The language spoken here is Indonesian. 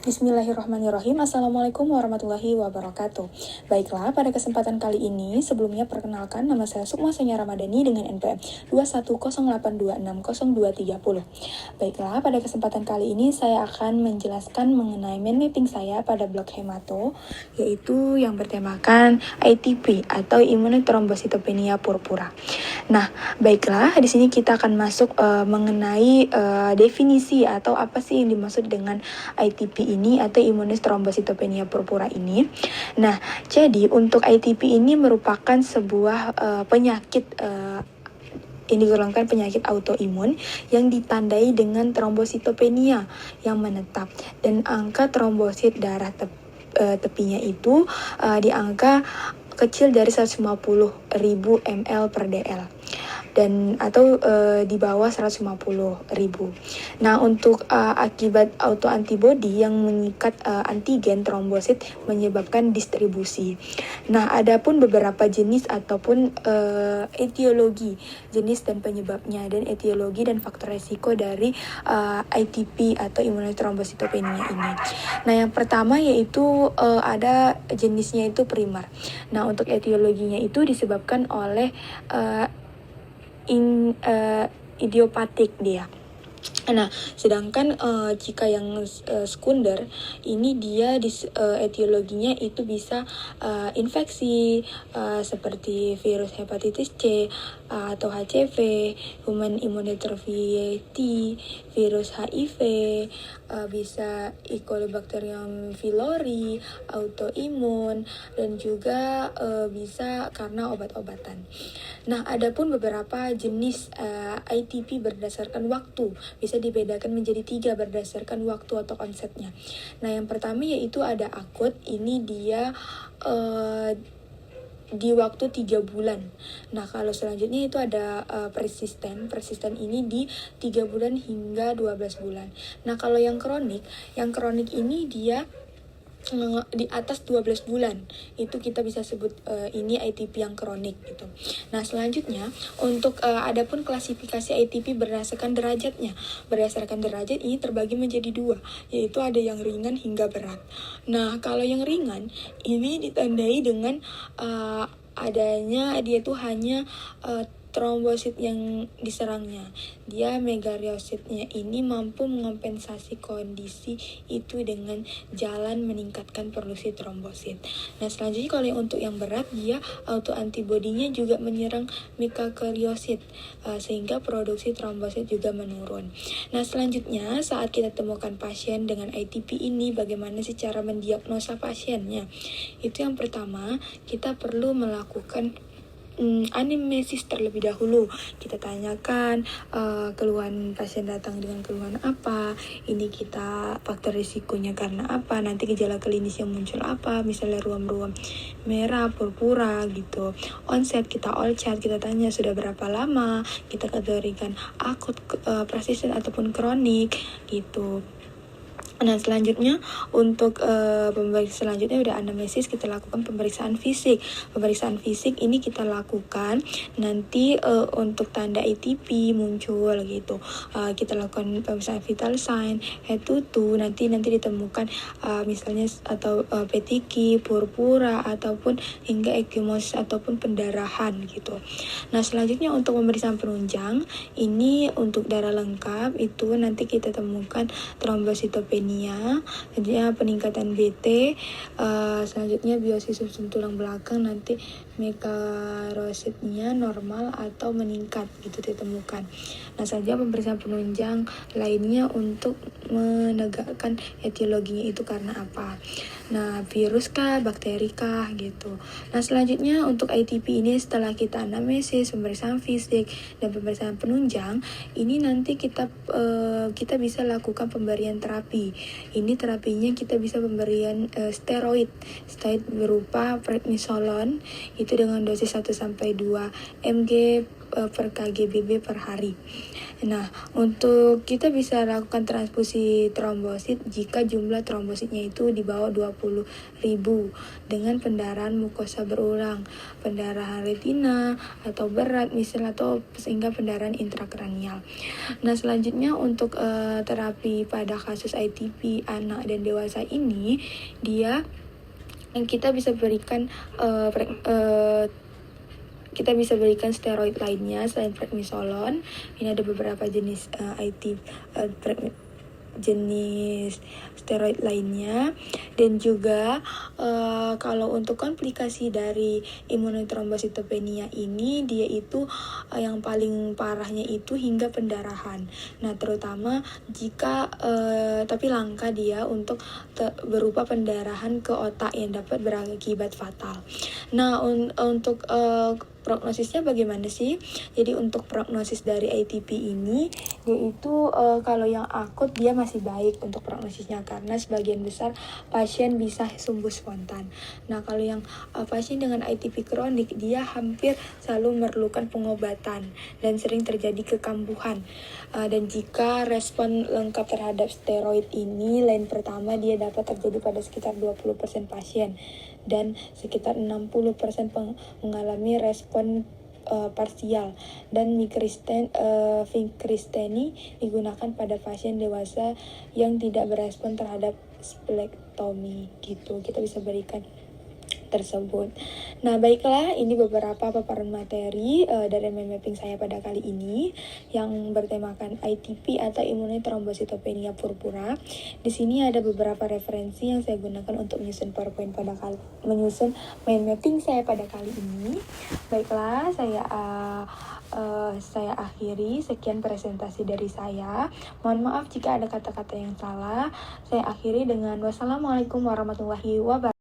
Bismillahirrahmanirrahim. Assalamualaikum warahmatullahi wabarakatuh. Baiklah, pada kesempatan kali ini, sebelumnya perkenalkan nama saya Sukma Senya Ramadhani dengan NPM 21082600230. Baiklah, pada kesempatan kali ini saya akan menjelaskan mengenai main mapping saya pada blok hemato, yaitu yang bertemakan ITP atau Immunothrombositopenia purpura. Nah, baiklah, di sini kita akan masuk mengenai definisi atau apa sih yang dimaksud dengan ITP ini atau Immunothrombositopenia purpura ini. Nah, jadi untuk ITP ini merupakan sebuah penyakit ini digolongkan penyakit autoimun yang ditandai dengan trombositopenia yang menetap dan angka trombosit darah tepinya itu di angka kecil dari 150.000 ml per dl dan atau di bawah 150.000. Nah, untuk akibat autoantibody yang mengikat antigen trombosit menyebabkan distribusi. Nah, adapun beberapa jenis ataupun etiologi jenis dan penyebabnya dan etiologi dan faktor resiko dari ITP atau Immunothrombositopenia ini. Nah, yang pertama yaitu ada jenisnya itu primer. Nah, untuk etiologinya itu disebabkan oleh idiopatik dia. Nah, sedangkan jika yang sekunder ini dia etiologinya itu bisa infeksi seperti virus hepatitis C atau HCV, human immunotrophy T, virus HIV, bisa E. coli Bacterium pylori, autoimun, dan juga bisa karena obat-obatan. Nah, adapun beberapa jenis ITP berdasarkan waktu bisa dibedakan menjadi 3 berdasarkan waktu atau onsetnya. Nah, yang pertama yaitu ada akut, ini dia di waktu 3 bulan. Nah, kalau selanjutnya itu ada persisten ini di 3 bulan hingga 12 bulan. Nah, kalau yang kronik ini dia di atas 12 bulan, itu kita bisa sebut ini ITP yang kronik gitu. Nah, selanjutnya untuk adapun klasifikasi ITP berdasarkan derajatnya. Berdasarkan derajat ini terbagi menjadi 2, yaitu ada yang ringan hingga berat. Nah, kalau yang ringan ini ditandai dengan adanya dia tuh hanya trombosit yang diserangnya. Dia megariositnya ini mampu mengompensasi kondisi itu dengan jalan meningkatkan produksi trombosit. Nah, selanjutnya kalau untuk yang berat, dia autoantibodinya juga menyerang megakariosit sehingga produksi trombosit juga menurun. Nah, selanjutnya saat kita temukan pasien dengan ITP ini, bagaimana sih cara mendiagnosa pasiennya? Itu yang pertama, kita perlu melakukan anamnesis terlebih dahulu. Kita tanyakan keluhan pasien datang dengan keluhan apa, ini kita faktor risikonya karena apa, nanti gejala klinis yang muncul apa, misalnya ruam-ruam merah, purpura gitu. Onset kita all chat, kita tanya sudah berapa lama, kita kategorikan akut, persisten ataupun kronik gitu. Nah, selanjutnya untuk pemeriksaan selanjutnya udah anamnesis, kita lakukan pemeriksaan fisik. Pemeriksaan fisik ini kita lakukan nanti untuk tanda ITP muncul gitu. Kita lakukan pemeriksaan vital sign, head to toe, nanti ditemukan misalnya atau petiki, purpura ataupun hingga ekimosis ataupun pendarahan gitu. Nah, selanjutnya untuk pemeriksaan penunjang ini untuk darah lengkap itu nanti kita temukan trombositopenia, selanjutnya peningkatan BT, selanjutnya biosi subsum tulang belakang, nanti mekarositnya normal atau meningkat gitu ditemukan. Nah, saja pemeriksaan penunjang lainnya untuk menegakkan etiologinya itu karena apa. Nah, virus kah, bakteri kah gitu. Nah, selanjutnya untuk ITP ini setelah kita anamnesis, pemeriksaan fisik dan pemeriksaan penunjang, ini nanti kita bisa lakukan pemberian terapi. Ini terapinya kita bisa pemberian steroid berupa prednisolon itu dengan dosis 1-2 mg per kgbb per hari. Nah, untuk kita bisa lakukan transfusi trombosit jika jumlah trombositnya itu di bawah 20.000 dengan pendarahan mukosa berulang, pendarahan retina atau berat misal atau sehingga pendarahan intrakranial. Nah, selanjutnya untuk terapi pada kasus ITP anak dan dewasa ini dia yang kita bisa berikan steroid lainnya selain prednisolon. Ini ada beberapa jenis jenis steroid lainnya. Dan juga kalau untuk komplikasi dari imunotrombositopenia ini, dia itu yang paling parahnya itu hingga pendarahan. Nah, terutama jika tapi langka dia untuk berupa pendarahan ke otak yang dapat berakibat fatal. Nah, untuk prognosisnya bagaimana sih? Jadi untuk prognosis dari ITP ini, yaitu kalau yang akut dia masih baik untuk prognosisnya karena sebagian besar pasien bisa sembuh spontan. Nah, kalau yang pasien dengan ITP kronik, dia hampir selalu memerlukan pengobatan dan sering terjadi kekambuhan. Dan jika respon lengkap terhadap steroid ini, line pertama dia dapat terjadi pada sekitar 20% pasien dan sekitar 60% mengalami respon parsial. Dan vincristine digunakan pada pasien dewasa yang tidak berespon terhadap splektomi gitu. Kita bisa berikan tersebut. Nah, baiklah, ini beberapa paparan materi dari mind mapping saya pada kali ini yang bertemakan ITP atau imunotrombositopenia purpura. Di sini ada beberapa referensi yang saya gunakan untuk menyusun menyusun mind mapping saya pada kali ini. Baiklah, saya akhiri sekian presentasi dari saya. Mohon maaf jika ada kata-kata yang salah. Saya akhiri dengan wassalamualaikum warahmatullahi wabarakatuh.